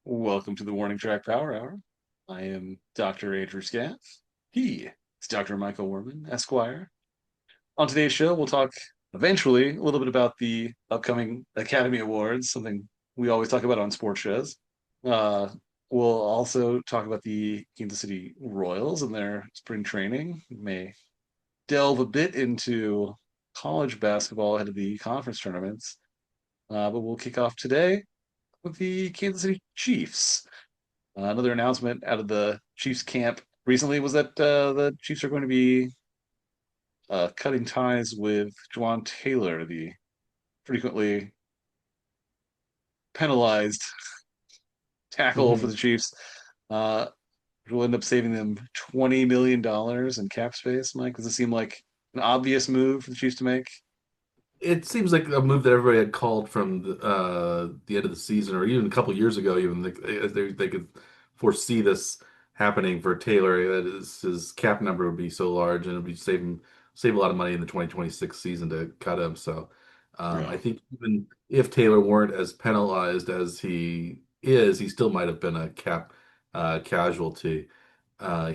Welcome to the Warning Track Power Hour. I am Dr. Andrew Scaff. He is Dr. Michael Worman, Esquire. On today's show, we'll talk eventually a little bit about the upcoming Academy Awards, something we always talk about on sports shows. Uh, we'll also talk about the Kansas City Royals and their spring training. We may delve a bit into college basketball ahead of the conference tournaments. But we'll kick off today with the Kansas City Chiefs. Another announcement out of the Chiefs camp recently was that the Chiefs are going to be cutting ties with Juwaan Taylor, the frequently penalized tackle for hmm the Chiefs. Uh, which will end up saving them $20 million in cap space. Mike, does it seem like an obvious move for the Chiefs to make? It seems like a move that everybody had called from the end of the season, or even a couple years ago. Even they could foresee this happening for Taylor. That his cap number would be so large, and it would be save a lot of money in the 2026 season to cut him. So I Yeah, think even if Taylor weren't as penalized as he is, he still might have been a cap casualty.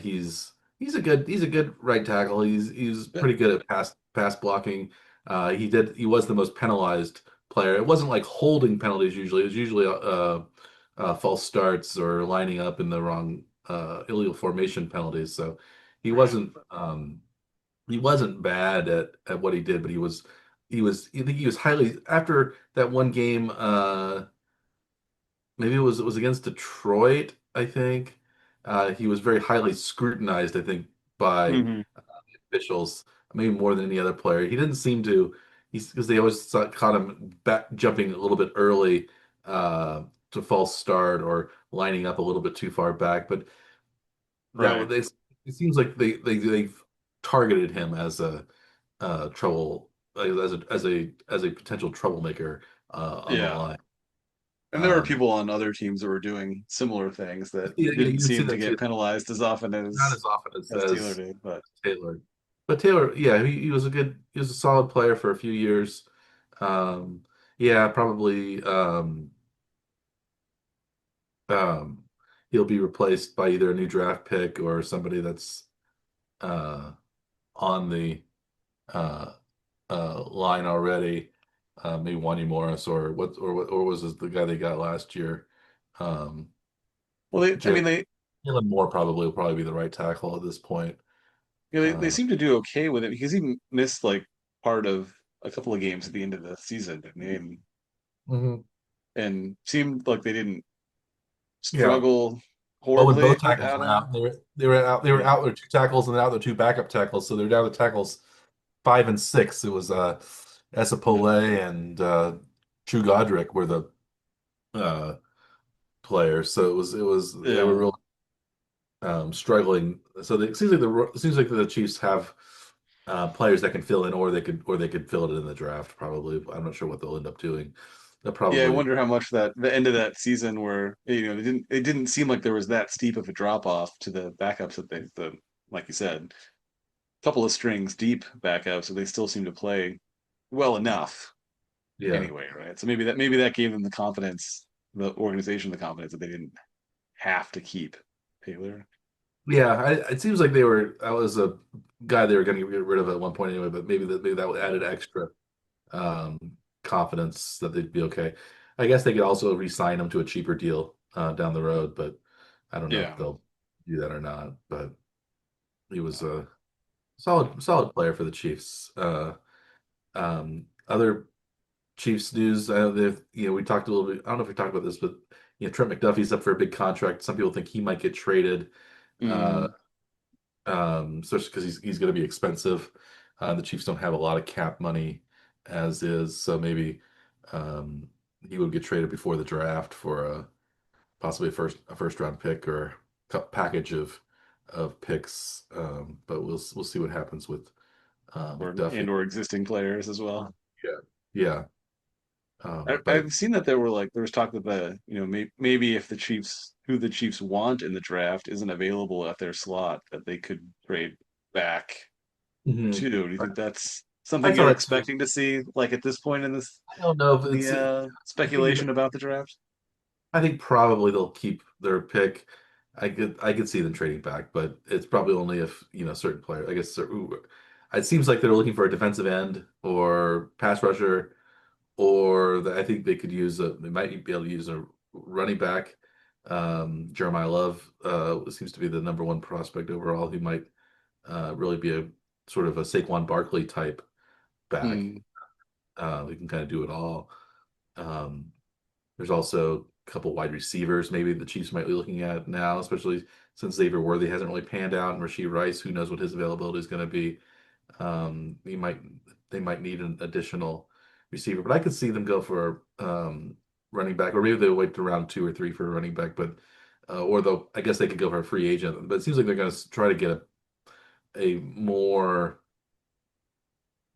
He's a good right tackle. He's but pretty good at pass blocking. He was the most penalized player. It wasn't like holding penalties usually. It was usually false starts or lining up in the wrong illegal formation penalties. So he right, wasn't he wasn't bad at what he did, but I think he was highly after that one game. Maybe it was against Detroit, I think. He was very highly scrutinized, I think, by hmm officials, maybe more than any other player. He didn't seem to, he's because they always caught him back jumping a little bit early to false start or lining up a little bit too far back. But that right, would they it seems like they've targeted him as a trouble as a potential troublemaker on the yeah. line. And there were Um, people on other teams that were doing similar things that yeah, didn't you see seem to that too. get penalized as often Not as often as Taylor as did. But Taylor. But Taylor, yeah, he was a solid player for a few years. Um, yeah, probably um, he'll be replaced by either a new draft pick or somebody that's uh, on the uh, line already. Maybe Wanya Morris or was this the guy they got last year? Um, well, I Jalen mean, Jalen Moore probably will probably be the right tackle at this point. they Uh, seem to do okay with it because he missed like part of a couple of games at the end of the season, didn't he? mhm. And seemed like they didn't Yeah. struggle Well, when horribly both tackles without were him. out, they were Yeah, out their two tackles and out their two backup tackles, so they're down to tackles 5 and 6. It was Esapole and True Godric were the uh, players, so it was they were yeah. real struggling. So it seems like the Chiefs have players that can fill in, or they could fill it in the draft. Probably, I'm not sure what they'll end up doing. They'll Yeah, I probably wonder how much that the end of that season where it didn't seem like there was that steep of a drop off to the backups that the like you said, couple of strings deep backups, so they still seem to play well enough yeah. anyway, right? So maybe that gave them the confidence, the organization the confidence that they didn't have to keep Taylor. Yeah, it seems like that was a guy they were going to get rid of at one point anyway, but maybe that added extra confidence that they'd be okay. I guess they could also re-sign him to a cheaper deal down the road, but I don't know if Yeah. they'll do that or not. But he was a solid player for the Chiefs. Other Chiefs news, we talked a little bit. I don't know if we talked about this, but Trent McDuffie's up for a big contract. Some people think he might get traded. Uh, Mm, Especially because he's going to be expensive. The Chiefs don't have a lot of cap money as is, so maybe um, he would get traded before the draft for possibly a first round pick or package of picks. But we'll see what happens with McDuffie. or existing players as well. Yeah, yeah. I've But seen that there was talk that maybe if who the Chiefs want in the draft isn't available at their slot that they could trade back mhm. too. Do you think that's I something saw you're that too. expecting to see like at this point in this I don't know if in the it's. I think speculation about the draft? I think probably they'll keep their pick. I could see them trading back, but it's probably only if, certain players. I guess it seems like they're looking for a defensive end or pass rusher, or I think they might be able to use a running back. Jeremiah Love seems to be the number one prospect overall. He might really be a sort of a Saquon Barkley type back. Hmm. He can kind of do it all. Um, there's also a couple wide receivers maybe the Chiefs might be looking at now, especially since Xavier Worthy hasn't really panned out, and Rashee Rice, who knows what his availability is going to be. He might They might need an additional receiver, but I could see them go for running back, or maybe they'll wait to round 2 or 3 for a running back, but or though I guess they could go for a free agent. But it seems like they're going to try to get a more,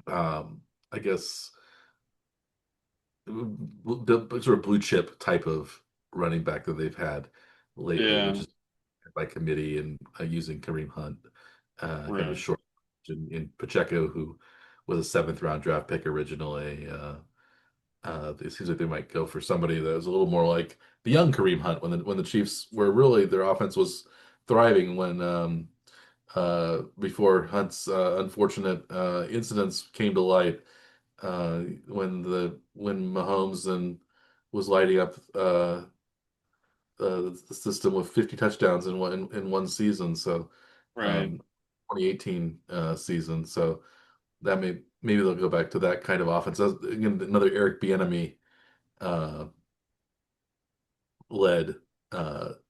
I guess, sort of blue chip type of running back that they've had lately, which Yeah, is by committee and using Kareem Hunt, kind of a right. short in Pacheco, who was a seventh round draft pick originally. It seems like they might go for somebody that was a little more like the young Kareem Hunt when the Chiefs were really their offense was thriving when before Hunt's unfortunate incidents came to light, when Mahomes and was lighting up the system with 50 touchdowns in one season. So Right. um, 2018 season. So maybe they'll go back to that kind of offense. Again, another Eric Bieniemy uh, led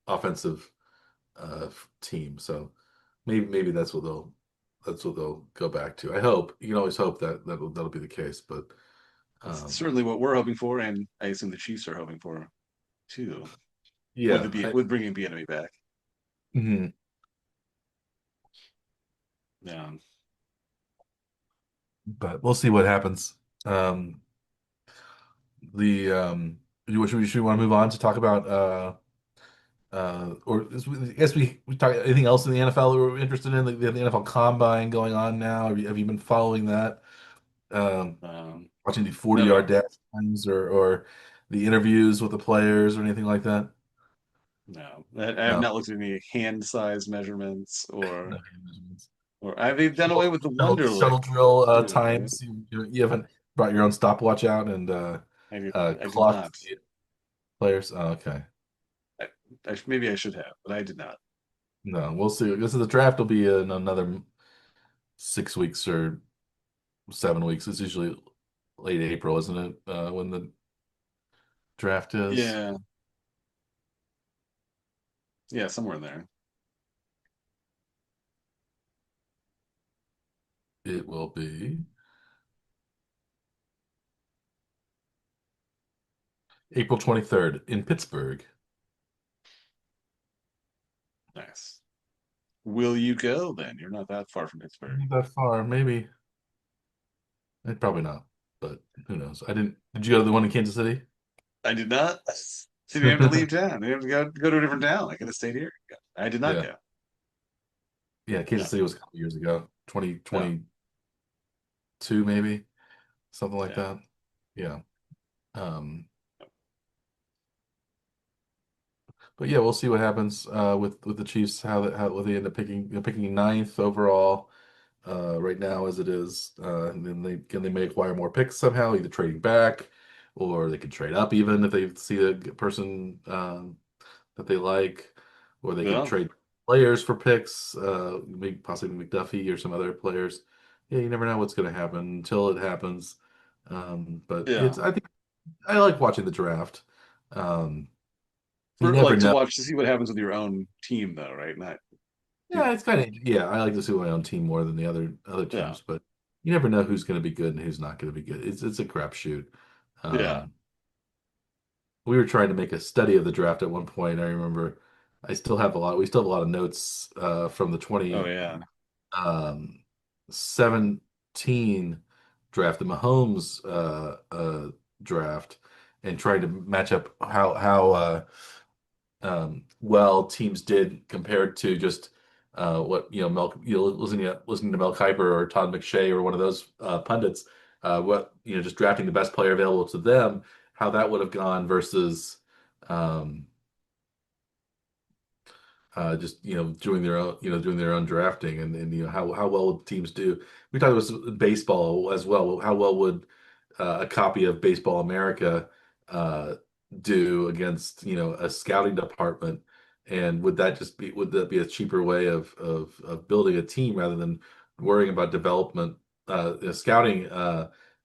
offensive team. So maybe that's what they'll go back to. I hope. You can always hope that that'll be the case, but That's um, certainly what we're hoping for, and I assume the Chiefs are hoping for too, with yeah. with bringing the enemy back. Mhm. Yeah. But we'll see what happens. Um, the should we want to move on to talk about I guess we talk anything else in the NFL that we're interested in? The NFL Combine going on now. Have you been following that? Um, Um, Watching the no, 40-yard no, dash times or the interviews with the players or anything like that? no. I have No. not looked at any hand size measurements No. or they've done away with the Shuttle Wonderlic drill too, right? times. You haven't brought your own stopwatch out and I did clocked not. the players? Oh, okay. Maybe I should have, but I did not. No, we'll see. This is the draft will be in another 6 weeks or 7 weeks. It's usually late April, isn't it? When the draft is. Yeah, yeah, somewhere in there. It will be April 23rd in Pittsburgh. Nice. Will you go then? You're not that far from Pittsburgh. Not that far, maybe. Probably not, but who knows? I didn't. Did you go to the one in Kansas City? I did not. So you have to leave town. You have to go to a different town. I could have stayed here. I did not Yeah. go. Yeah, No, Kansas City was a couple years ago, no. 2022 maybe, something like Yeah. that. Yeah. Um, but yeah, we'll see what happens with the Chiefs. How will they end up picking ninth overall right now as it is, and then they may acquire more picks somehow, either trading back or they could trade up even if they see a good person that they like, or they could Well, trade players for picks, maybe possibly McDuffie or some other players. Yeah, you never know what's going to happen until it happens. But yeah. I think I like watching the draft. Um, you For never like to know. watch to see what happens with your own team though, right? Not do Yeah, it's kind of yeah. I like to see my own team more than the other yeah. teams, but you never know who's going to be good and who's not going to be good. It's a crapshoot. Yeah. Um, we were trying to make a study of the draft at one point. I remember we still have a lot of notes from the Oh yeah. 2017 draft, the Mahomes draft, and trying to match up how well teams did compared to just what listening to Mel Kiper or Todd McShay or one of those pundits, what just drafting the best player available to them, how that would have gone versus Um, just doing their own drafting, and how well would teams do. We talked about baseball as well. How well would a copy of Baseball America uh, do against a scouting department? And would that be a cheaper way of building a team rather than worrying about development, scouting,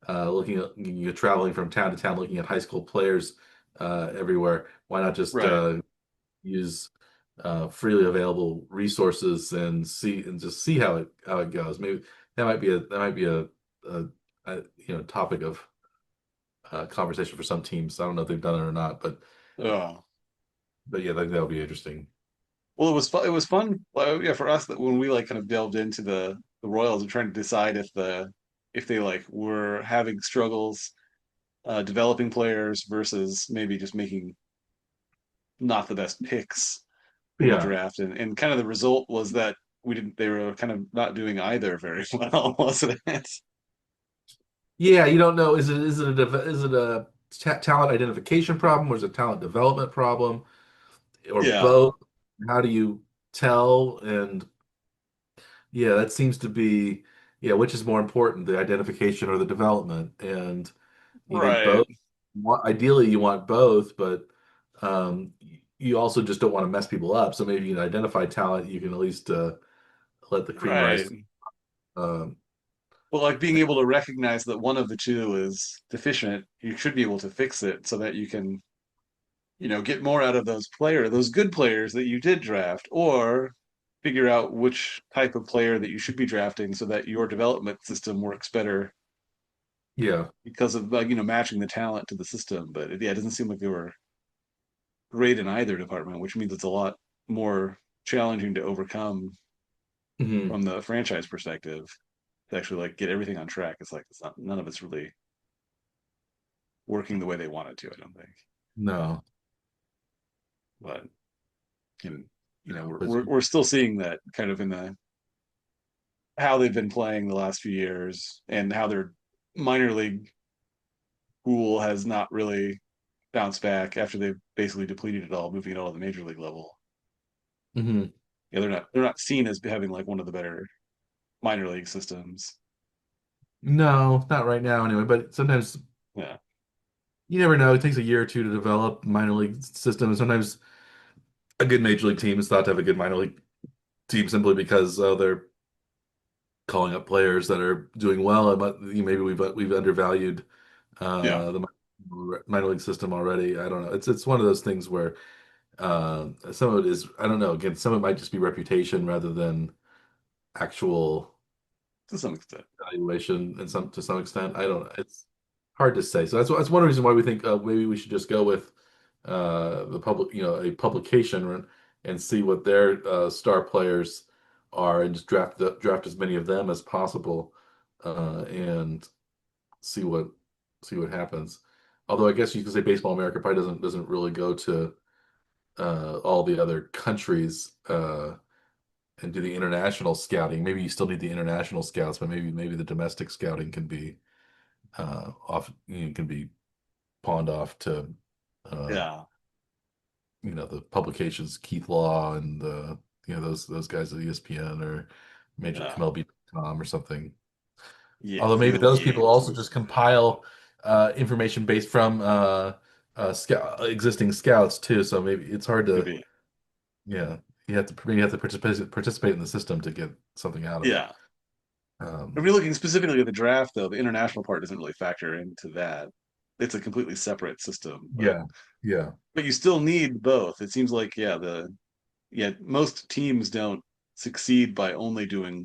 looking at traveling from town to town, looking at high school players everywhere? Why not just Right. use freely available resources and just see how it goes. Maybe that might be a topic of conversation for some teams. I don't know if they've done it or not, Oh. but yeah, I think that would be interesting. Well, it was fun. It was fun. Well, yeah, for us that when we like kind of delved into the Royals and trying to decide if they like were having struggles developing players versus maybe just making not the best picks in the Yeah, draft, and kind of the result was that we didn't. They were kind of not doing either very well, wasn't it? yeah. You don't know. Is it a talent identification problem, or is it a talent development problem, or Yeah. both? How do you tell? And yeah, that seems to be, yeah, which is more important, the identification or the development? And you need Right. both. Ideally, you want both, but you also just don't want to mess people up. So maybe you can identify talent. You can at least let the cream rise. Right. Um, Well, like being able to recognize that one of the two is deficient, you should be able to fix it so that you can, get more out of those good players that you did draft, or figure out which type of player that you should be drafting so that your development system works better yeah. because of like, matching the talent to the system. But yeah, it doesn't seem like they were great in either department, which means it's a lot more challenging to overcome Hmm. from the franchise perspective to actually like get everything on track. It's like it's not none of it's really working the way they wanted to, I don't think. No. But and, No. we're still seeing that kind of in the how they've been playing the last few years and how their minor league pool has not really bounced back after they've basically depleted it all, moving it all to the major league level. Hmm. Yeah, they're not seen as having like one of the better minor league systems. No, not right now anyway. But sometimes Yeah. you never know. It takes a year or two to develop minor league system. And sometimes a good major league team is thought to have a good minor league team simply because they're calling up players that are doing well. But maybe we've undervalued Yeah. the minor league system already. I don't know. It's one of those things where some of it is, I don't know. Again, some of it might just be reputation rather than actual To some extent. evaluation, and some to some extent. I don't know. It's hard to say. So that's one reason why we think maybe we should just go with the public, a publication, and see what their star players are, and just draft as many of them as possible, and see what happens. Although I guess you could say Baseball America probably doesn't really go to all the other countries and do the international scouting. Maybe you still need the international scouts, but maybe the domestic scouting can be can be pawned off to uh, Yeah. the publications, Keith Law and those guys at ESPN or Major Yeah. MLB.com or something. Yeah. Although maybe Field those people Yates. also just compile information based from existing scouts too. So maybe it's hard Could to, be. yeah, you have to participate in the system to get something out of it. Yeah. If Um, you're looking specifically at the draft, though, the international part doesn't really factor into that. It's a completely separate system, but yeah, yeah, you still need both. It seems like most teams don't succeed by only doing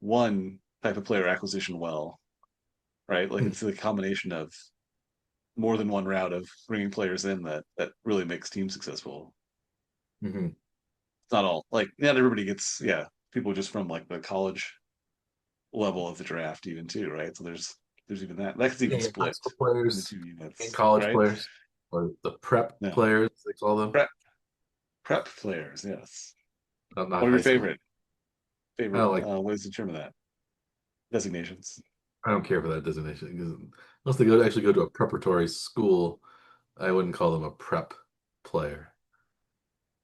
one type of player acquisition well, right? Like it's the combination of more than one route of bringing players in that really makes teams successful. hmm It's not all like not everybody gets people just from like the college level of the draft even too, right? So there's even that's yeah, even yeah. High split school into players two and units, college right? players, or the prep Yeah. players, they call them. Prep players, yes. Not What are your high school. I favorite don't like. what is the term of that? Designations. I don't care for that designation, 'cause unless they actually go to a preparatory school, I wouldn't call them a prep. player,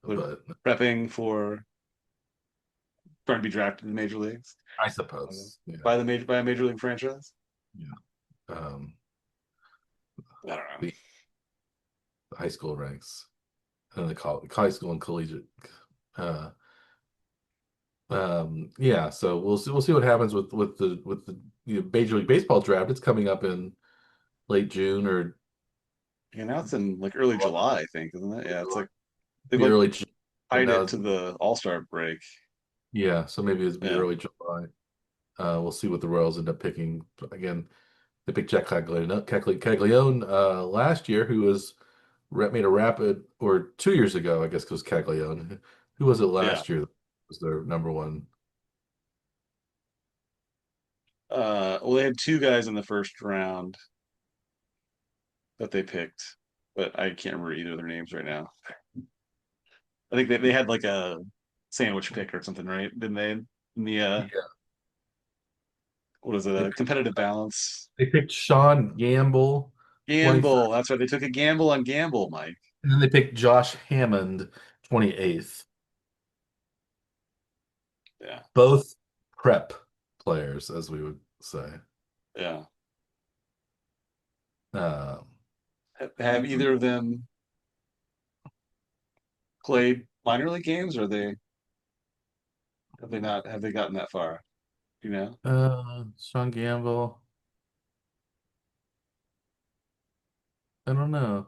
They're but prepping for trying to be drafted in the major leagues I uh, suppose, yeah, by a major league franchise. yeah. Um, I don't know. the high school ranks and the high school and collegiate. Uh, yeah, so we'll see what happens with the Major League Baseball draft. It's coming up in late June or And now it's in like early July, I think, isn't it? Yeah, it's like they be like early June. And tied now it to the All Star break. yeah, so maybe it'll be Yeah, early July. We'll see what the Royals end up picking. Again, they picked Jack Caglione last year, who made a rapid, or 2 years ago, I guess, because Caglione. Who was it yeah. last year that was their number one? Well, they had two guys in the first round that they picked, but I can't remember either of their names right now. I think they had like a sandwich pick or something, right? Didn't they? In the Yeah, what is it? they A picked, competitive balance they picked Sean Gamble, 23rd, gamble. That's right. They took a gamble on gamble, Mike. and then they picked Josh Hammond, 28th. Yeah, Both prep players, as we would say. yeah. Um, Have either of them played minor league games, or they have they not? Have they gotten that far? You know? Sean Gamble. I don't know.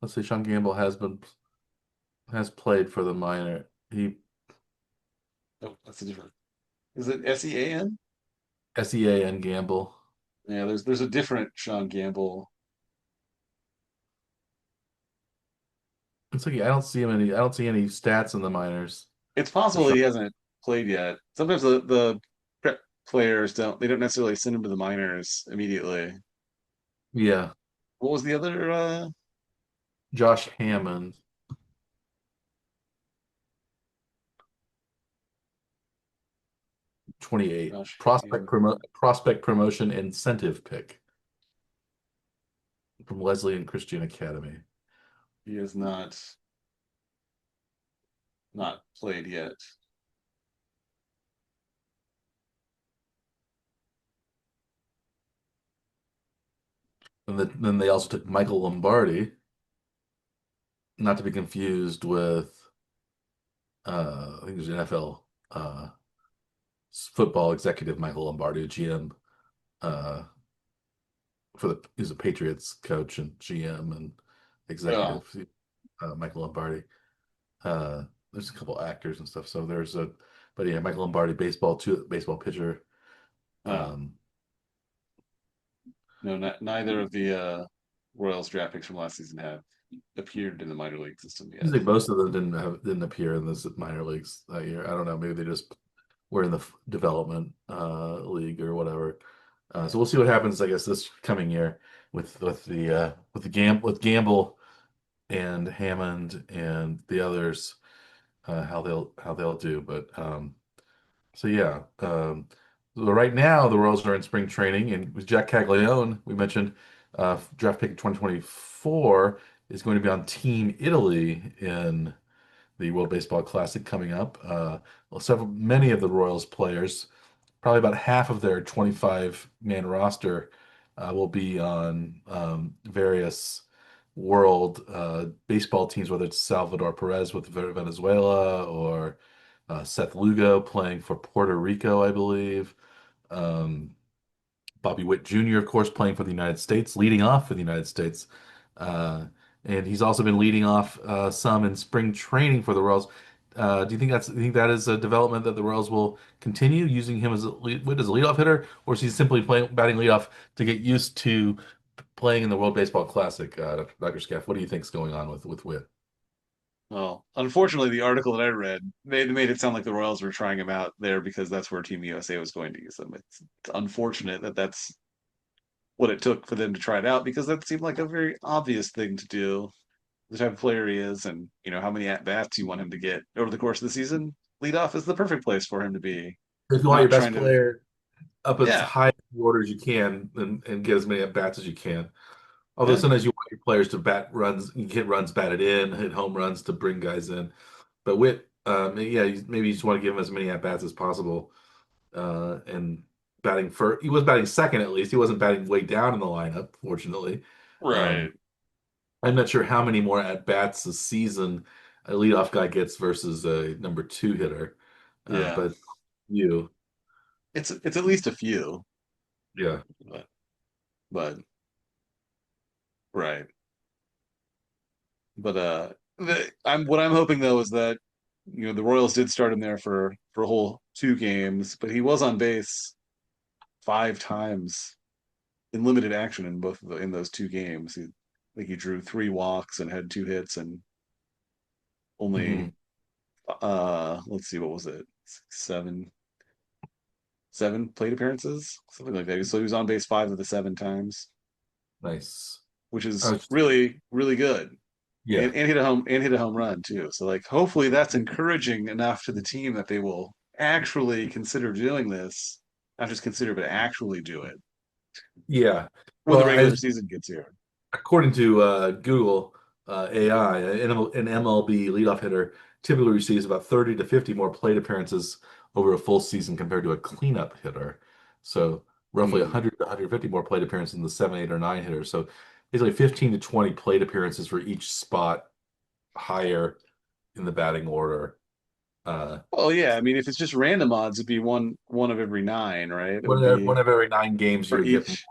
Let's see. Sean Gamble has played for the minor. He Oh, that's a different. Is it SEAN? SEAN Gamble. Yeah, there's a different Sean Gamble. It's like I don't see him any. I don't see any stats in the minors It's for possible Sean. he hasn't played yet. Sometimes the prep players they don't necessarily send him to the minors immediately. Yeah, What was the other Josh Hammond, 28. Josh Hammond? Prospect promotion incentive pick from Leslie and Christian Academy. He has not played yet. And then they also took Michael Lombardi, not to be confused with I think it was NFL football executive Michael Lombardi, GM uh, he's a Patriots coach and GM and Yeah, executive, Michael Lombardi. There's a couple actors and stuff. So but yeah, Michael Lombardi, baseball pitcher. yeah. Um, No, neither of the Royals draft picks from last season have appeared in the minor league system I yet. think most of them didn't appear in the minor leagues that year. I don't know. Maybe they just were in the development league or whatever. So we'll see what happens, I guess, this coming year with Gamble and Hammond and the others, how they'll do. But so yeah, so right now the Royals are in spring training, and with Jack Caglione, we mentioned draft pick in 2024 is going to be on Team Italy in the World Baseball Classic coming up. Many of the Royals players, probably about half of their 25-man roster, will be on various world baseball teams, whether it's Salvador Perez with Venezuela or Seth Lugo playing for Puerto Rico, I believe. Um, Bobby Witt Jr., of course, playing for the United States, leading off for the United States. Uh, and he's also been leading off some in spring training for the Royals. Do you think that is a development that the Royals will continue using him as as a leadoff hitter, or is he simply batting leadoff to get used to playing in the World Baseball Classic? Dr. Scaff, what do you think is going on with Witt? Well, unfortunately, the article that I read made it sound like the Royals were trying him out there because that's where Team USA was going to use him. It's unfortunate that that's what it took for them to try it out because that seemed like a very obvious thing to do. The type of player he is, and how many at bats you want him to get over the course of the season. Leadoff is the perfect place for him to be. If you want your Not best trying to, player up as yeah, high in the order as you can and get as many at bats as you can. Although Yeah, sometimes you want your players to bat runs, you get runs batted in, hit home runs to bring guys in. But Witt, yeah, maybe you just want to give him as many at bats as possible. And batting first, he was batting second at least. He wasn't batting way down in the lineup, fortunately. right. Um, I'm not sure how many more at bats a season a leadoff guy gets versus a number two hitter. Yeah, But you, it's at least a few, yeah, but right. But what I'm hoping though is that the Royals did start him there for a whole 2 games, but he was on base 5 times in limited action in both of in those 2 games. He drew 3 walks and had 2 hits and only hmm let's see, what was it, seven plate appearances, something like that. So he was on base 5 of the 7 times, nice. which I is was, really really good. yeah, And hit a home run too. So like hopefully that's encouraging enough to the team that they will actually consider doing this, not just consider, but actually do it yeah. when the Well, regular as season gets here. according to Google AI, an MLB leadoff hitter typically receives about 30 to 50 more plate appearances over a full season compared to a cleanup hitter. So roughly Hmm. 100 to 150 more plate appearances than the 7, 8, or 9 hitters. So basically 15 to 20 plate appearances for each spot higher in the batting order. Uh, Well, yeah, I mean, if it's just random odds, it'd be one of every 9, right? It would one be of every 9 games you for would get more. each.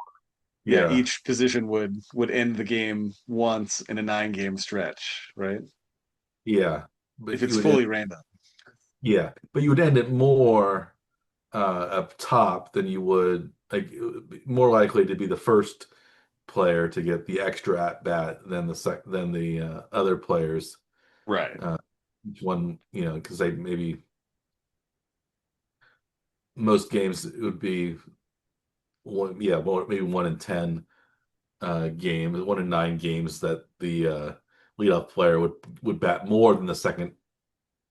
Yeah, Yeah, each position would end the game once in a 9 game stretch, right? yeah. But If you it's would end, fully random. yeah, but you would end it more up top than you would like more likely to be the first player to get the extra at bat than the other players. Right. Uh, each one, because they maybe most games it would be one, yeah, maybe 1 in 10 games, 1 in 9 games that the leadoff player would bat more than the second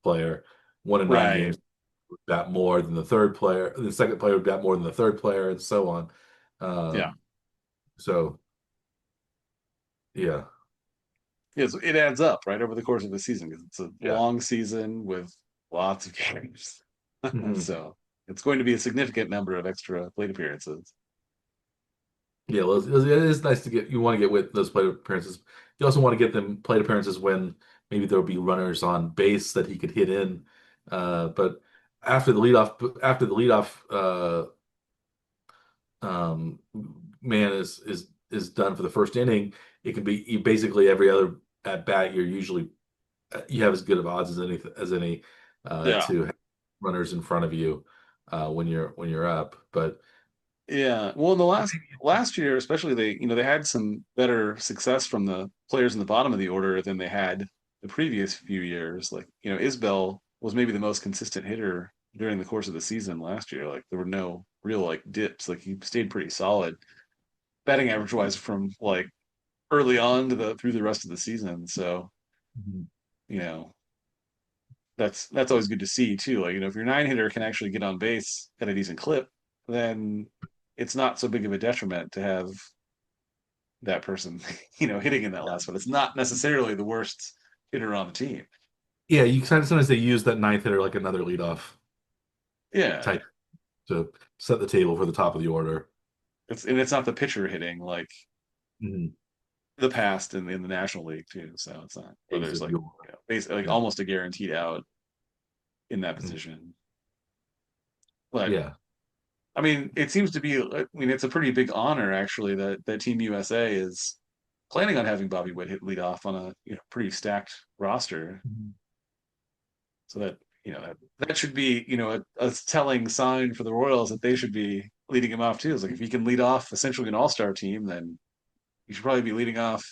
player. 1 in 9 games Right. would bat more than the third player. The second player would bat more than the third player, and so on. Yeah. So yeah. Yes, it adds up, right, over the course of the season because it's a Yeah. long season with lots of games. Mhm. So it's going to be a significant number of extra plate appearances. Yeah, well, it is nice to get. You want to get with those plate appearances. You also want to get them plate appearances when maybe there'll be runners on base that he could hit in. But after the leadoff um, man is done for the first inning, it can be basically every other at bat. You're usually you have as good of odds as any Yeah. to have runners in front of you when you're up. But Yeah. Well, in the last year, especially they had some better success from the players in the bottom of the order than they had the previous few years. Like, Isbell was maybe the most consistent hitter during the course of the season last year. Like there were no real like dips. Like he stayed pretty solid batting average wise from like early on to the through the rest of the season. So, Mhm. you know, that's always good to see too. Like, if your 9 hitter can actually get on base at a decent clip, then it's not so big of a detriment to have that person, hitting in that last one. It's not necessarily the worst hitter on the team. Yeah, you sometimes they use that ninth hitter like another leadoff Yeah. type to set the table for the top of the order. It's not the pitcher hitting like Mhm. the past in the National League too. So it's not where Ace there's of like, your basically like yeah. almost a guaranteed out in that Mhm. position. But Yeah. I mean, it seems to be. I mean, it's a pretty big honor actually that Team USA is planning on having Bobby Witt hit lead off on a pretty stacked roster. Mhm. So that should be a telling sign for the Royals that they should be leading him off too. It's like if he can lead off essentially an all-star team, then he should probably be leading off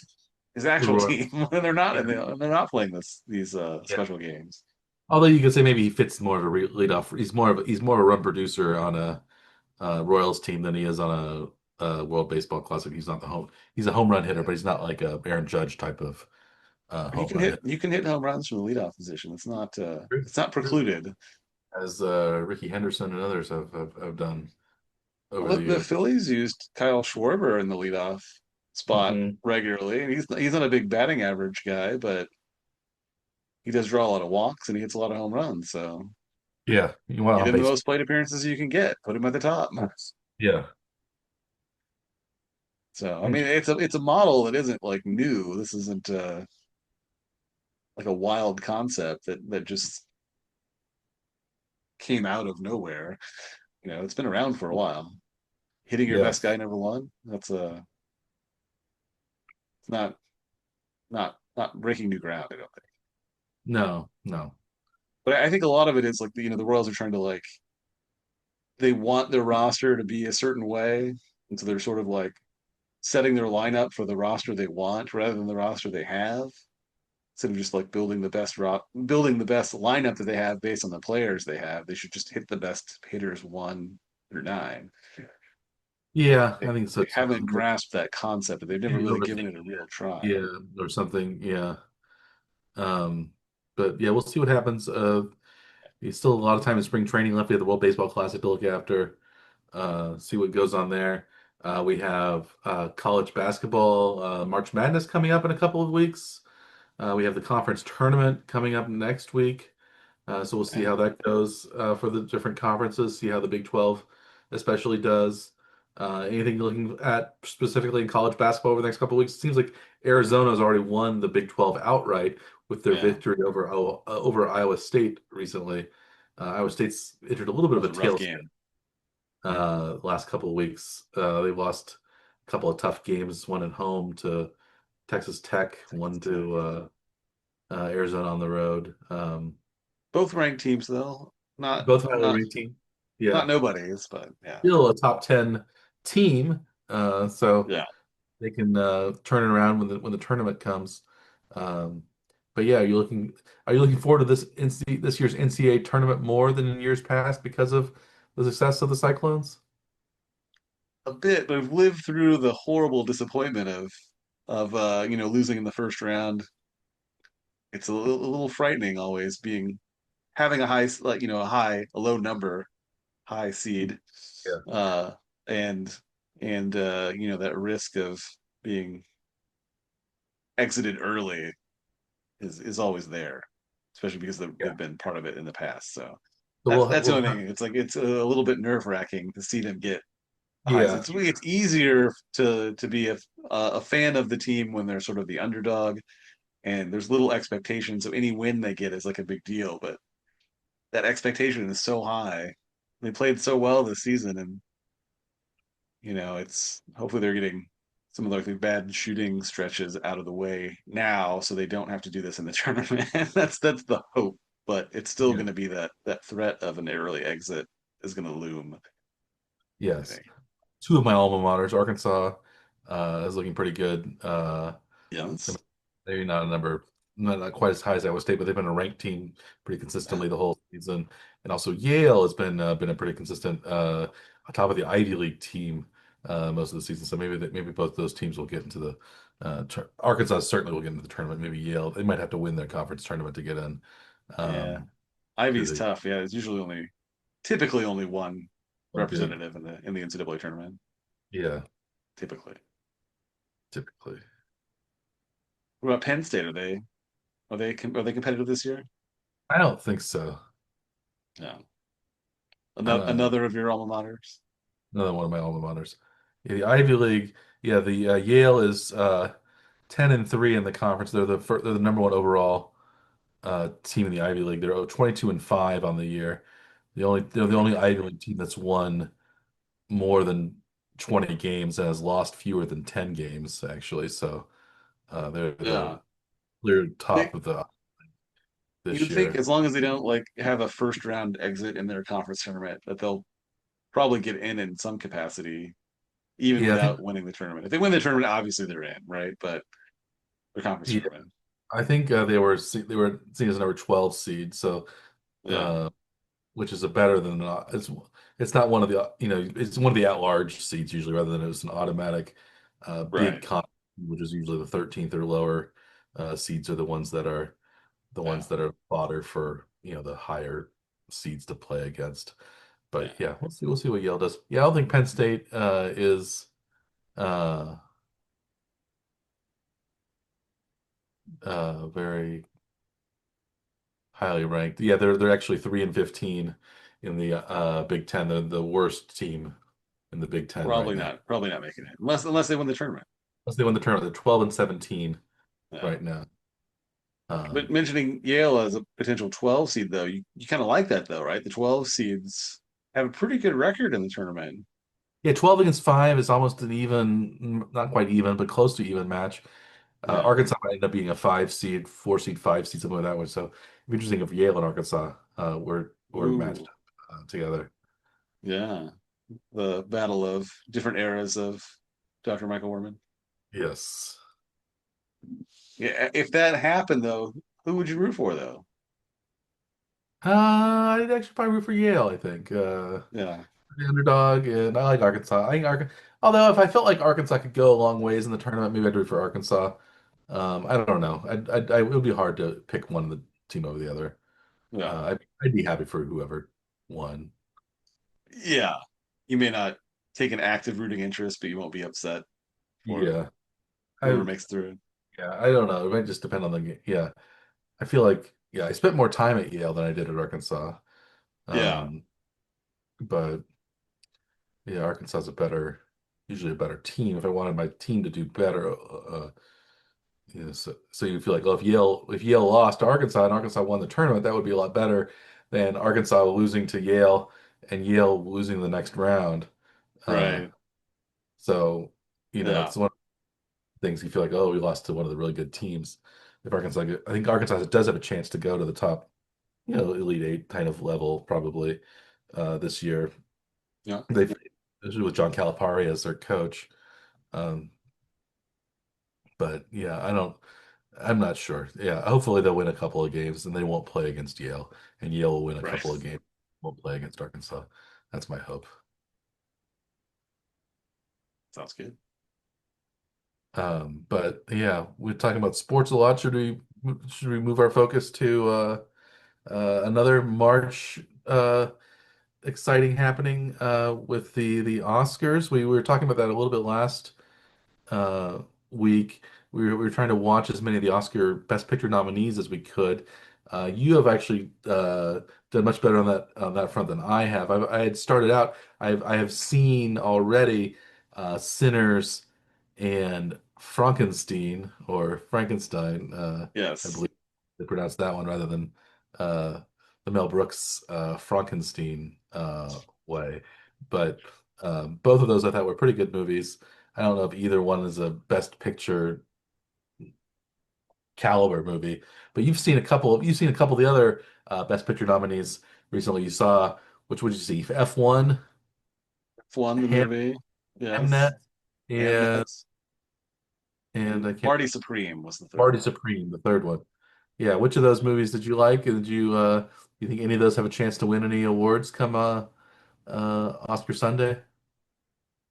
his The actual Royal. team when they're not Yeah. and they're not playing these Yeah. special games. Although you could say maybe he fits more of a leadoff. He's more of a run producer on a Royals team than he is on a World Baseball Classic. He's not the home. He's a home run hitter, but he's not like a Aaron Judge type of You home can run hit hitter. you can hit home runs from the leadoff position. True. It's not True. precluded. As Ricky Henderson and others have done over Well, the the years. Phillies used Kyle Schwarber in the leadoff spot Hmm. regularly. And he's not a big batting average guy, but he does draw a lot of walks and he hits a lot of home runs. So Yeah, you want get on him the base. most plate appearances you can get. Put him at the top. Yeah, So I mean, interesting. it's a model that isn't like new. This isn't like a wild concept that just came out of nowhere. It's been around for a while. Hitting your Yeah, best guy number one. That's it's not breaking new ground. I don't think. no, no. But I think a lot of it is like the Royals are trying to like they want their roster to be a certain way, and so they're sort of like setting their lineup for the roster they want rather than the roster they have. Instead of just like building the best lineup that they have based on the players they have, they should just hit the best hitters 1 through 9. Yeah, They, I think so they too. haven't grasped that concept, but they've never Maybe really given overthink. it a real try. Yeah, or something. Yeah. Um, but yeah, we'll see what happens. There's still a lot of time in spring training left. We have the World Baseball Classic to look after. See what goes on there. We have college basketball, March Madness coming up in a couple of weeks. We have the conference tournament coming up next week. So we'll see Yeah. how that goes for the different conferences, see how the Big 12 especially does. Anything you're looking at specifically in college basketball over the next couple of weeks? It seems like Arizona has already won the Big 12 outright with their Yeah. victory over Iowa State recently. Iowa State's entered a little bit That of was a a rough tailspin game. last couple of weeks. They lost a couple of tough games, one at home to Texas Tech, Texas one Tech. to Arizona on the road. Both ranked teams though. Not Both highly not ranked team. Yeah. not nobody's, but yeah. Still a top 10 team. So Yeah. they can turn it around when the tournament comes. Um, but yeah, are you looking forward to this year's NCAA tournament more than in years past because of the success of the Cyclones? A bit, but I've lived through the horrible disappointment of losing in the first round. It's a little frightening always being having a high like a low number, high seed, Yeah. uh and and that risk of being exited early is always there, especially because Yeah. they've been part of it in the past. So So that's the only thing. It's like it's a little bit nerve-wracking to see them get highs. yeah. It's easier to be a fan of the team when they're sort of the underdog and there's little expectation, so any win they get is like a big deal. But that expectation is so high. They played so well this season, and it's hopefully they're getting some of the bad shooting stretches out of the way now, so they don't have to do this in the tournament. That's the hope, but it's still Yeah. going to be that threat of an early exit is going to loom. I Yes. think. Two of my alma maters, Arkansas, is looking pretty good. Yes. Maybe not a number, not quite as high as Iowa State, but they've been a ranked team pretty Yeah. consistently the whole season. And also Yale has been a pretty consistent on top of the Ivy League team most of the season. So maybe both those teams will get into the Arkansas certainly will get into the tournament. Maybe Yale, they might have to win their conference tournament to get in Yeah. um, to Ivy's the tough. Yeah, it's usually typically only one one bid. representative in the NCAA tournament. Yeah, Typically. typically. What about Penn State? Are they competitive this year? I don't think so. No. Uh, Another of your alma maters. Another one of my alma maters. Yeah, the Ivy League. Yeah, the Yale is 10-3 in the conference. They're the number one overall team in the Ivy League. They're 22-5 on the year. They're the only Ivy League team that's won more than 20 games and has lost fewer than 10 games actually. So they're Yeah. the clear They, top of the this you'd think year. as long as they don't like have a first round exit in their conference tournament, that they'll probably get in some capacity, even Yeah, I think without winning the tournament. If they win the tournament, obviously they're in, right? But the conference yeah, tournament. I think they were seen as a number 12 seed. So. Yeah. Uh, which is a better than it's not one of the it's one of the at-large seats usually rather than it's an automatic big Right. con, which is usually the 13th or lower seeds are the Yeah. ones that are fodder for the higher seeds to play against. Yeah. But yeah, we'll see what Yale does. Yeah, I don't think Penn State is uh very highly ranked. Yeah, they're actually 3-15 in the Big Ten. The worst team in the Big Ten right now. Probably not making it unless they win the tournament. Unless they win the tournament, they're 12-17 Yeah. right now. But Um, mentioning Yale as a potential 12 seed, though, you kind of like that, though, right? The 12 seeds have a pretty good record in the tournament. yeah, 12 against 5 is almost an even, not quite even, but close to even match. Yeah. Arkansas might end up being a 5 seed, 4 seed, 5 seed, something like that one. So it'd be interesting if Yale and Arkansas were matched Ooh, up together. yeah. The battle of different eras of Dr. Michael Werman. Yes. Yeah. If that happened, though, who would you root for, though? I'd actually probably root for Yale, I think. Yeah. The underdog, and I like Arkansas. I think although if I felt like Arkansas could go a long ways in the tournament, maybe I'd root for Arkansas. I don't know. It would be hard to pick one of the team over the other. Yeah. I'd be happy for whoever won. Yeah. You may not take an active rooting interest, but you won't be upset for Yeah, whoever I makes through. yeah, I don't know. It might just depend on the game. Yeah, I feel like I spent more time at Yale than I did at Arkansas. Yeah. Um, but yeah, Arkansas is usually a better team. If I wanted my team to do better, so you feel like, oh, if Yale lost to Arkansas and Arkansas won the tournament, that would be a lot better than Arkansas losing to Yale and Yale losing the next round. Uh, Right. so Yeah. it's one of the things you feel like, oh, we lost to one of the really good teams. If Arkansas, I think Arkansas does have a chance to go to the top, Elite Eight kind of level probably this year. Yeah. They've Especially with John Calipari as their coach. Um, but yeah, I'm not sure. Yeah, hopefully they'll win a couple of games and they won't play against Yale, and Yale will win a Right. couple of games, won't play against Arkansas. That's my hope. Sounds good. But yeah, we're talking about sports a lot. Should we move our focus to another March exciting happening with the Oscars? We were talking about that a little bit last uh, week. We were trying to watch as many of the Oscar Best Picture nominees as we could. You have actually done much better on that front than I have. I had started out. I have seen already Sinners and Frankenstein or Frankenstein. I Yes. believe they pronounced that one rather than uh, the Mel Brooks Frankenstein way. But both of those I thought were pretty good movies. I don't know if either one is a Best Picture caliber movie, but you've seen a couple of the other Best Picture nominees recently. You saw which would you see? F1, F1 the Ham, movie. Yes. Hamnet, and Hamnet. I And can't Marty Supreme was the third Marty one. Supreme, the third one. Yeah, which of those movies did you like? And you think any of those have a chance to win any awards come Oscar Sunday?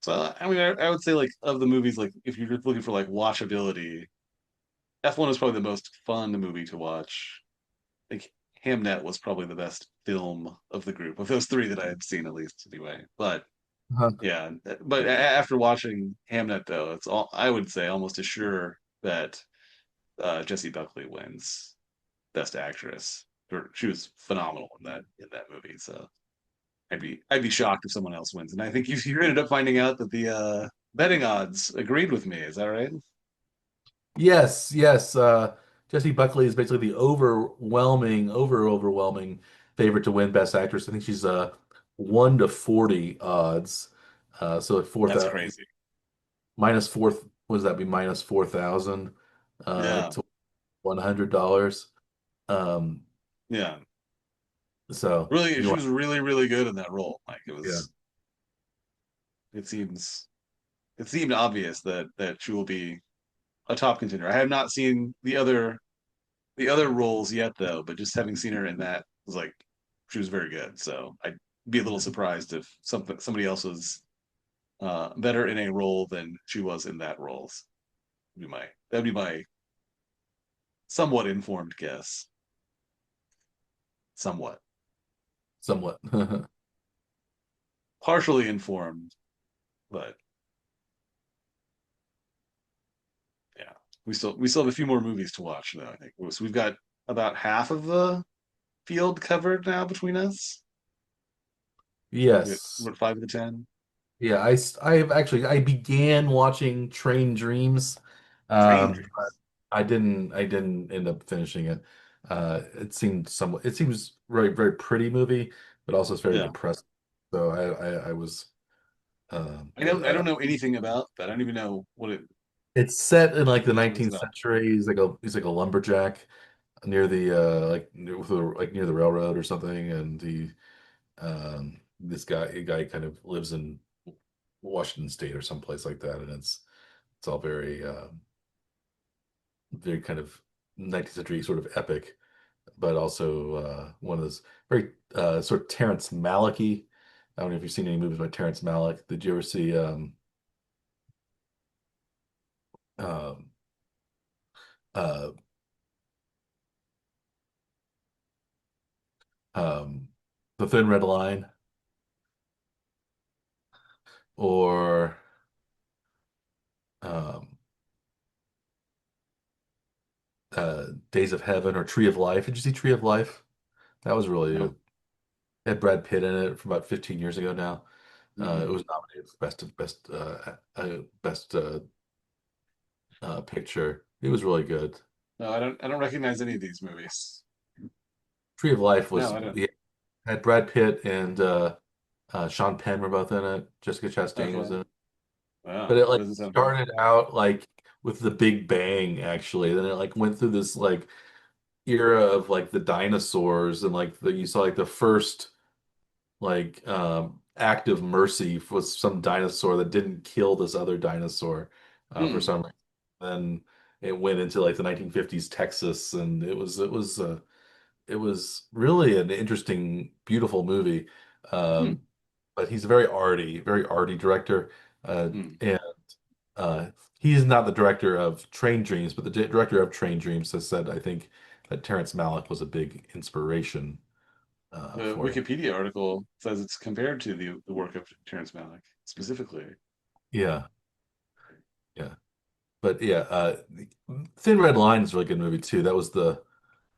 So I mean, I would say like of the movies, like if you're looking for like watchability, F1 is probably the most fun movie to watch. Like Hamnet was probably the best film of the group of those three that I had seen at least anyway. But Uh-huh. yeah, but after watching Hamnet though, it's all I would say almost as sure that Jessie Buckley wins Best Actress. She was phenomenal in that movie. So I'd be shocked if someone else wins. And I think you ended up finding out that the betting odds agreed with me. Is that right? Yes, yes. Jessie Buckley is basically the overwhelming favorite to win Best Actress. I think she's 1 to 40 odds. So at That's crazy. minus four, what does that be? Minus 4,000 Yeah, to $100. Um, yeah. so if Really, you she want, was really good in that role. Like yeah, it seems, it seemed obvious that she will be a top contender. I have not seen the other roles yet though, but just having seen her in that was like she was very good. So I'd be a little surprised if somebody else was better in a role than she was in that role. That'd be my somewhat informed guess. Somewhat somewhat. partially informed, but yeah. we still have a few more movies to watch though. I think so. We've got about half of the field covered now between us. Yes. We're at 5 of the 10. Yeah, I began watching Train Dreams. Train But Dreams. I didn't end up finishing it. It seems very, very pretty movie, but also it's very Yeah. depressing. So I was I don't know anything about that. I don't even know it's set in like the what it's 19th about. century. He's like a lumberjack near the near the railroad or something, and this guy a guy kind of lives in Washington State or someplace like that, and it's all very kind of 19th century sort of epic, but also one of those very sort of Terrence Malick-y. I don't know if you've seen any movies by Terrence Malick. Did you ever see um, uh, um, The Thin Red Line or um, Days of Heaven or Tree of Life? Did you see Tree of Life? That was really No. had Brad Pitt in it from about 15 years ago now. It Mm-mm. was nominated for best picture. It was really good. No, I don't recognize any of these movies. Tree of Life No, was I don't. yeah, had Brad Pitt and Sean Penn were both in it. Jessica Chastain was Okay. in it. But Wow. it That like doesn't sound good. started out like with the Big Bang actually. Then it like went through this like era of like the dinosaurs and like you saw like the first like act of mercy was some dinosaur that didn't kill this other dinosaur for Hmm. some reason. Then it went into like the 1950s Texas, and it was really an interesting, beautiful movie. Hmm. Um, but he's a very arty director, Hmm. and uh, he's not the director of Train Dreams, but the director of Train Dreams has said I think that Terrence Malick was a big inspiration The for him. Wikipedia article says it's compared to the work of Terrence Malick specifically. Yeah, yeah. But yeah, Thin Red Line is a really good movie too. That was the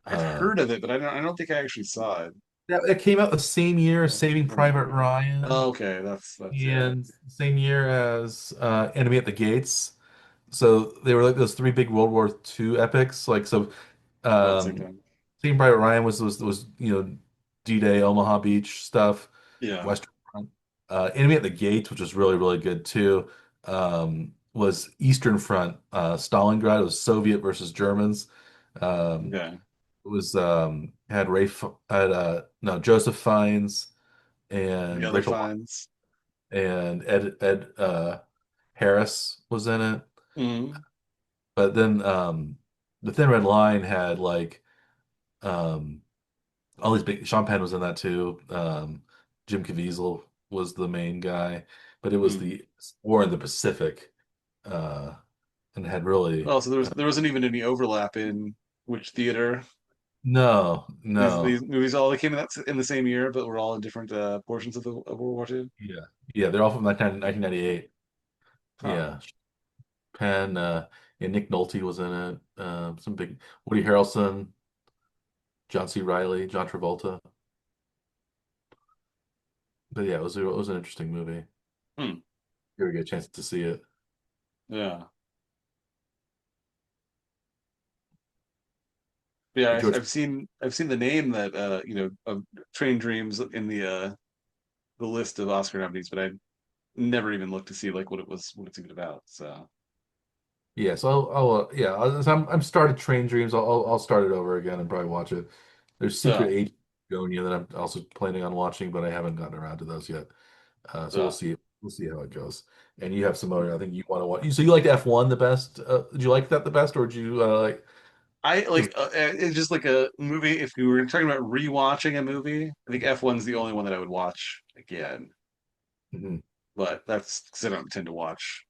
I've uh heard of it, but I don't think I actually saw it. that came out the same year as Oh, Saving let me. Private Ryan Oh, okay, that's it. and same year as Enemy at the Gates. So they were like those three big World War II epics. Like so, About the same um, time. Saving Private Ryan was D-Day, Omaha Beach stuff, Yeah. Western Front. Enemy at the Gates, which was really really good too, was Eastern Front, Stalingrad. It was Soviet versus Germans. Um, Okay. it was had had no Joseph Fiennes The and other Rachel finds. and Ed Harris was in it. Mm. But then the Thin Red Line had like um, all these big. Sean Penn was in that too. Jim Caviezel was the main guy, but it was Mm. the War in the Pacific, uh, and had really Well, so there wasn't even any overlap in which theater. no, These no, movies all came in the same year, but were all in different portions of World War II. yeah, yeah, they're all from like 1998. Huh. Yeah, Penn, yeah, Nick Nolte was in it. Some big Woody Harrelson, John C. Riley, John Travolta. But yeah, it was an interesting movie. Hmm. You ever get a chance to see it? Yeah. Yeah, George, I've seen the name that of Train Dreams in the list of Oscar nominees, but I never even looked to see like what it's even about. So yeah. So yeah. I'm started Train Dreams. I'll start it over again and probably watch it. There's Secret yeah, Agent Gonia that I'm also planning on watching, but I haven't gotten around to those yet. So we'll yeah. see. We'll see how it goes. And you have some other. I think you want to watch. So you liked F1 the best? Did you like that the best, or did you like? I Because like it's just like a movie. If you were talking about rewatching a movie, I think F1's the only one that I would watch again. But that's because I don't tend to watch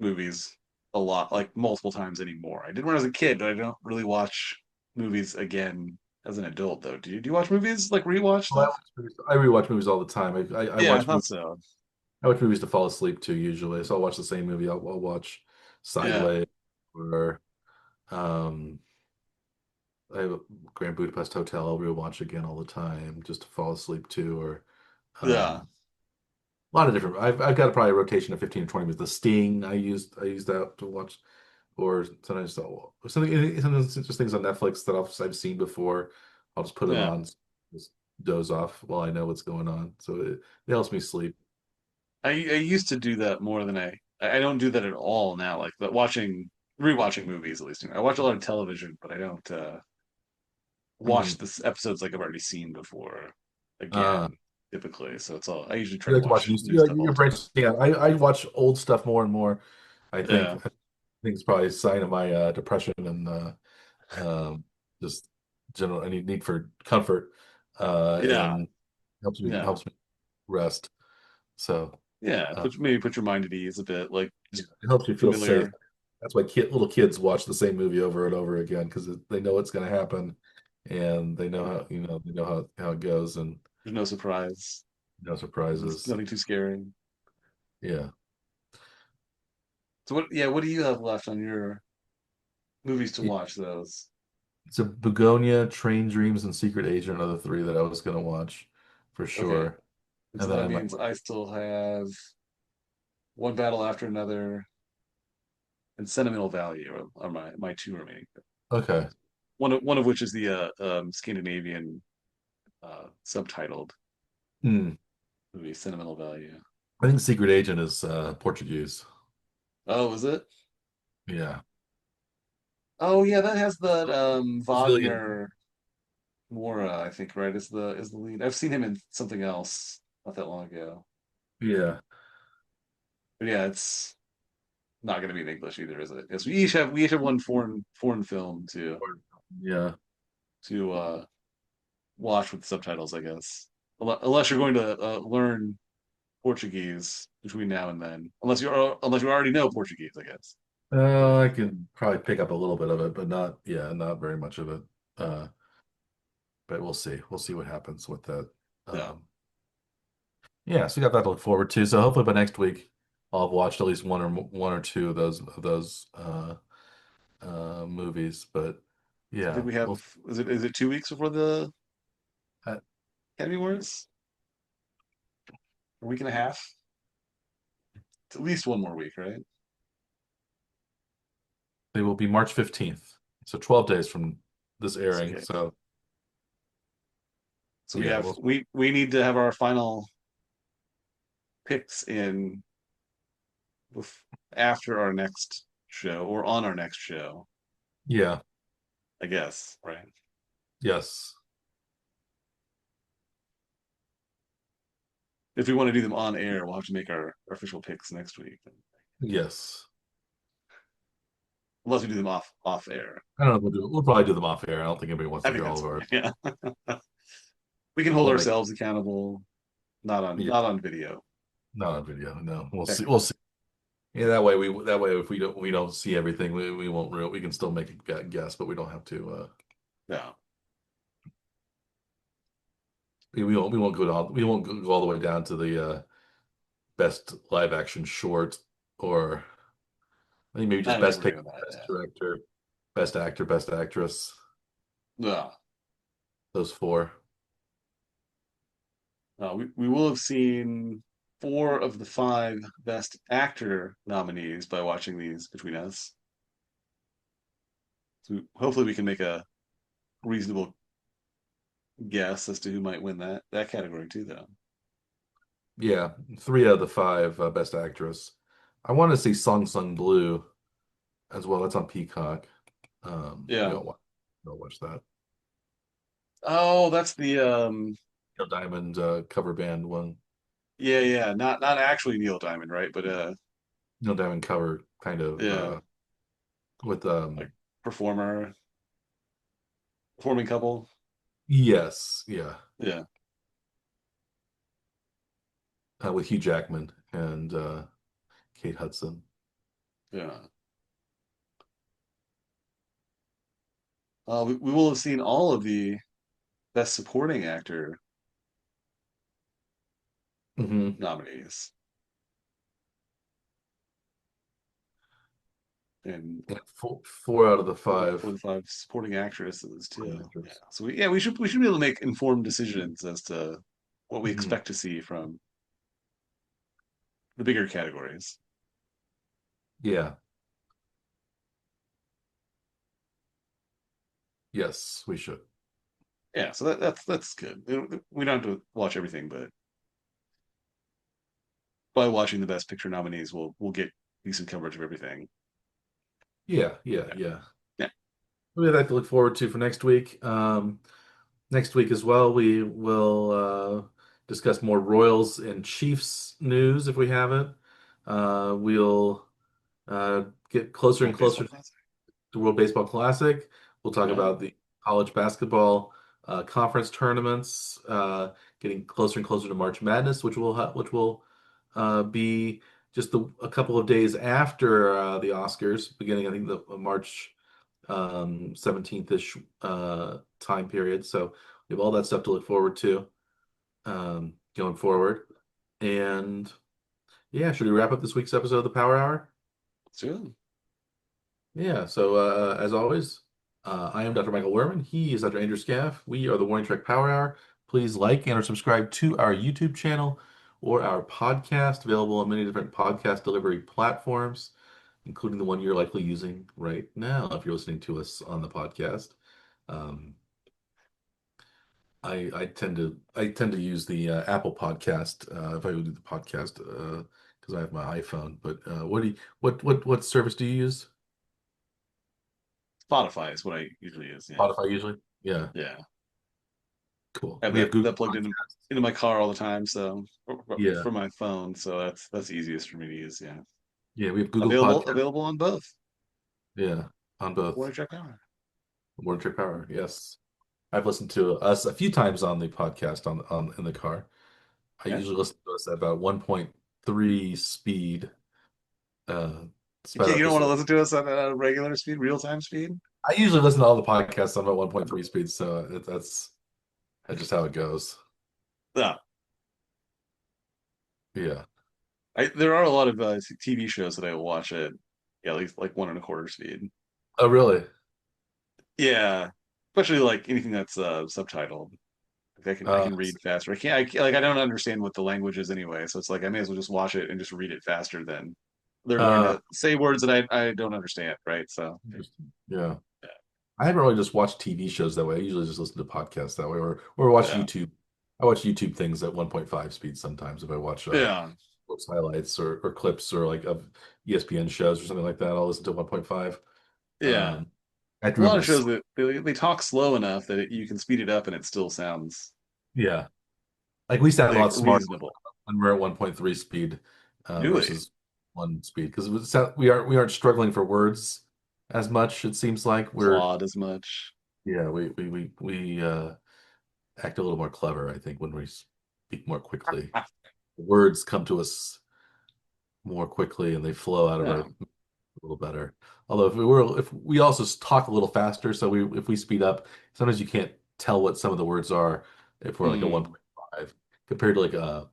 movies a lot, like multiple times anymore. I did when I was a kid, but I don't really watch movies again as an adult, though. Do you watch movies like rewatch Well, stuff? I rewatch movies all the time. I Yeah, I watch thought movies. so. I watch movies to fall asleep to usually. So I'll watch the same movie. I'll watch Yeah, Sideways or. Um, I have a Grand Budapest Hotel I'll rewatch again all the time just to fall asleep to, or Yeah. a lot of different. I've got probably a rotation of 15 or 20 minutes. The Sting I used that to watch, or sometimes sometimes it's just things on Netflix that I've seen before. I'll just put it Yeah. on, just doze off while I know what's going on. So it helps me sleep. I used to do that more than I don't do that at all now. Like, but rewatching movies at least. I watch a lot of television, but I don't watch Mhm. this episodes like I've already seen before Uh, again, typically. So it's all I usually try you to like to watch watch new, new stuff all your the time. brain's, yeah. I watch old stuff more and more. Yeah. I think it's probably a sign of my depression and um, just general any need for comfort, Yeah. and Yeah. helps me rest. So Yeah. uh, Maybe put your mind at ease a bit, like yeah, just it helps you feel safe. familiar. That's why little kids watch the same movie over and over again because they know it's going to happen, and they know Yeah. how they know how it goes, and There's no surprise. no It's surprises. nothing too scary. Yeah, So what do you have left on your movies to It- watch those? it's a Begonia, Train Dreams, and Secret Agent are the three that I was going to watch for Okay. sure, And so and then that I might. means I still have One Battle After Another and Sentimental Value are my two remaining. Okay. One of which is the Scandinavian subtitled Hmm. movie, Sentimental Value. I think Secret Agent is Portuguese. Oh, is it? Yeah. Oh yeah, that has that Brazilian. Wagner Moura, I think, right? Is the lead. I've seen him in something else not that long ago. Yeah. But yeah, it's not going to be in English either, is it? Yes, we each have one foreign film Yeah. to watch with subtitles, I guess. Unless you're going to learn Portuguese between now and then, unless you already know Portuguese, I guess. I can probably pick up a little bit of it, but not very much of it. Uh, but we'll see. We'll see what happens with that. Yeah, Yeah, so we got that to look forward to. So hopefully by next week, I'll have watched at least one or two of those movies. But so I think yeah, we have. we'll. Is it 2 weeks before the Uh, Academy Awards? A week and a half? It's at least one more week, right? they will be March 15th, so 12 days from this airing. Okay. So So we yeah, have we'll. we need to have our final picks in bef- after our next show or on our next show, Yeah. I guess, right? Yes. If we want to do them on air, we'll have to make our official picks next week. Yes. Unless we do them off air. I don't know if we'll probably do them off air. I don't think anybody wants I to think hear all that's of our. fine. Yeah. We can hold We'll make ourselves accountable, Yeah, not on video, not on video. No, we'll see. We'll technically. see. Yeah, that way if we don't see everything, we won't we can still make a guess, but we don't have to. Yeah. We won't go down. We won't go all the way down to the best live action short, or I think maybe I just don't think best we're pick, doing that. best director, best actor, best actress. Yeah. Those four. We will have seen four of the five best actor nominees by watching these between us. So hopefully we can make a reasonable guess as to who might win that category too, though. Yeah, three out of the five best actress. I want to see Song Sung Blue as well. That's on Peacock. Yeah. We don't watch that. Oh, that's the Neil Diamond cover band one. yeah, not actually Neil Diamond, right? But Neil Diamond cover kind of yeah, with like performer performing couple. yes, yeah, Yeah, with Hugh Jackman and Kate Hudson. yeah. We will have seen all of the best supporting actor Hmm. nominees. and And four out of the four five. of the five supporting actresses too. Yeah. Actors. So we should be able to make informed decisions as to what we Mhm. expect to see from the bigger categories. Yeah. Yes, we should. Yeah, so that's good. We don't have to watch everything, but by watching the Best Picture nominees, we'll get decent coverage of everything. Yeah, yeah, Yeah, yeah. yeah, We have that to look forward to for next week. Next week as well, we will discuss more Royals and Chiefs news if we have it. We'll get closer and World Baseball closer Classic. the World Baseball Classic. We'll talk Yeah, about the college basketball conference tournaments, getting closer and closer to March Madness, which will be just a couple of days after the Oscars, beginning I think the March 17th-ish time period. So we have all that stuff to look forward to going forward. And yeah, should we wrap up this week's episode of the Power Hour? let's do it. Yeah, so as always, I am Dr. Michael Werman. He is Dr. Andrew Scaff. We are the Warning Trek Power Hour. Please like and or subscribe to our YouTube channel or our podcast, available on many different podcast delivery platforms, including the one you're likely using right now if you're listening to us on the podcast. Um, I tend to use the Apple Podcast if I would do the podcast because I have my iPhone. But what service do you use? Spotify is what I usually use. Yeah, Spotify usually? Yeah. yeah. Cool. I have We have that Google plugged Podcasts. into my car all the time, so Yeah. for my phone. So that's the easiest for me to use. Yeah, Yeah, we have Google available Podcasts. available on both. Yeah, on both. Warner Jack Power. Morning Trip Power. Yes. I've listened to us a few times on the podcast on in the car. I Yeah, usually listen to us at about 1.3 speed. Uh, you can't. sped You up don't just want a to little. listen to us on a regular speed, real time speed. I usually listen to all the podcasts on about 1.3 speed, so that's just how it goes. No, Yeah. there are a lot of TV shows that I will watch at yeah, at least like one and a quarter speed. Oh, really? Yeah, especially like anything that's subtitled. Like, I can read faster. Like I don't understand what the language is anyway, so it's like I may as well just watch it and just read it faster than they're going uh, to say words that I don't understand, right? So Interesting. Yeah. I haven't really just watched TV shows that way. I usually just listen to podcasts that way or watch yeah, YouTube. I watch YouTube things at 1.5 speed sometimes if I watch yeah, sports highlights or clips or like of ESPN shows or something like that. I'll listen to 1.5. yeah. Um, I have to A lot remember of to shows that they talk slow enough that you can speed it up and it still sounds yeah. Like we sound a like lot smarter reasonable. when we're at 1.3 speed Do we? versus one speed because we aren't struggling for words as much. It seems like we're Claude as much. yeah we act a little more clever, I think, when we speak more quickly. Words come to us more quickly and they flow out of our Yeah. a little better. Although if we also talk a little faster, so if we speed up, sometimes you can't tell what some of the words are if we're like a Hmm. 1.5 compared to like on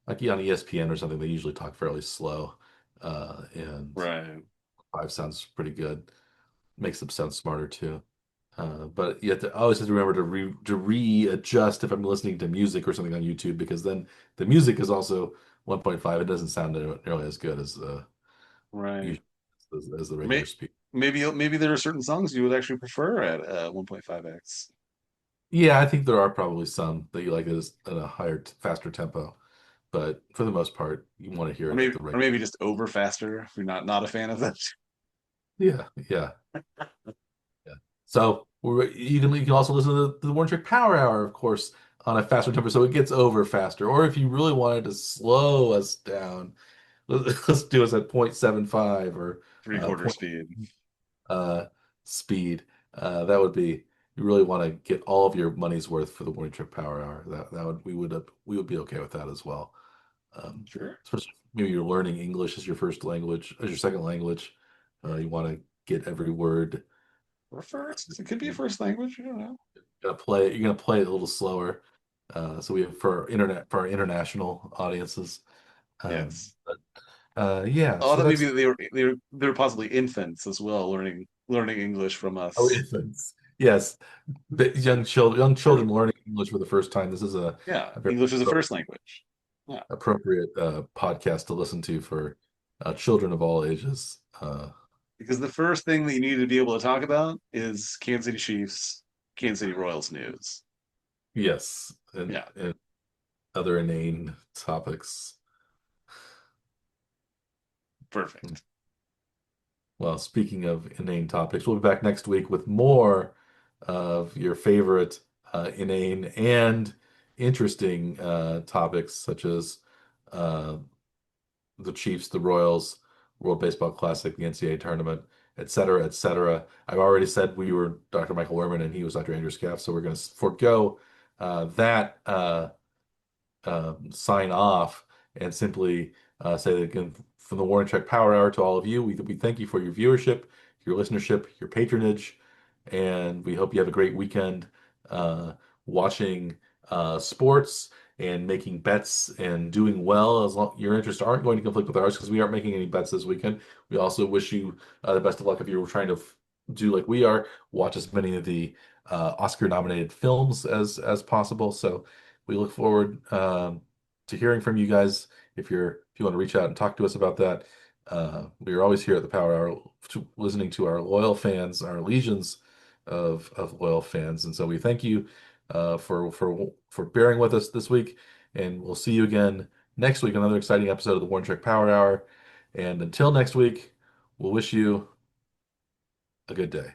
ESPN or something, they usually talk fairly slow. And Right. 5 sounds pretty good. Makes them sound smarter too. But you have to I always have to remember to readjust if I'm listening to music or something on YouTube because then the music is also 1.5. It doesn't sound nearly as good as Right. usually as the regular May, speed. maybe there are certain songs you would actually prefer at 1.5x. Yeah, I think there are probably some that you like at a higher, faster tempo, but for the most part, you want to hear Or it at maybe the or rate. maybe just over faster if you're not a fan of that. Yeah, yeah, yeah. So you can also listen to the One Trick Power Hour, of course, on a faster tempo, so it gets over faster. Or if you really wanted to slow us down, let's do us at 0.75 or Three quarter point speed. uh, speed. That would be you really want to get all of your money's worth for the Morning Trip Power Hour. That would we would be okay with that as well. Sure. Especially maybe you're learning English as your first language, as your second language. You want to get every word. Or first. It could be a You're first language. You don't know. gonna play it a little slower. So we have for our international audiences. Um, Yes. Yeah, Oh, so that maybe that's they were possibly infants as well, learning English from oh, us. infants. Yes, young children learning English for the first time. This is Yeah, a very English is a first language. Yeah, appropriate podcast to listen to for children of all ages. because the first thing that you need to be able to talk about is Kansas City Chiefs, Kansas City Royals news. Yes, Yeah, and other inane topics. perfect. Well, speaking of inane topics, we'll be back next week with more of your favorite inane and interesting topics, such as uh, the Chiefs, the Royals, World Baseball Classic, the NCAA tournament, et cetera, et cetera. I've already said we were Dr. Michael Werman and he was Dr. Andrew Scaff, so we're going to forego that sign off and simply say that again from the Warning Track Power Hour to all of you, we thank you for your viewership, your listenership, your patronage, and we hope you have a great weekend uh, watching sports and making bets and doing well as long your interests aren't going to conflict with ours because we aren't making any bets this weekend. We also wish you the best of luck if you're trying to do like we are, watch as many of the Oscar nominated films as possible. So we look forward to hearing from you guys. If you want to reach out and talk to us about that, we are always here at the Power Hour listening to our loyal fans, our legions of loyal fans, and so we thank you for bearing with us this week, and we'll see you again next week. Another exciting episode of the Warren Trek Power Hour, and until next week, we'll wish you a good day.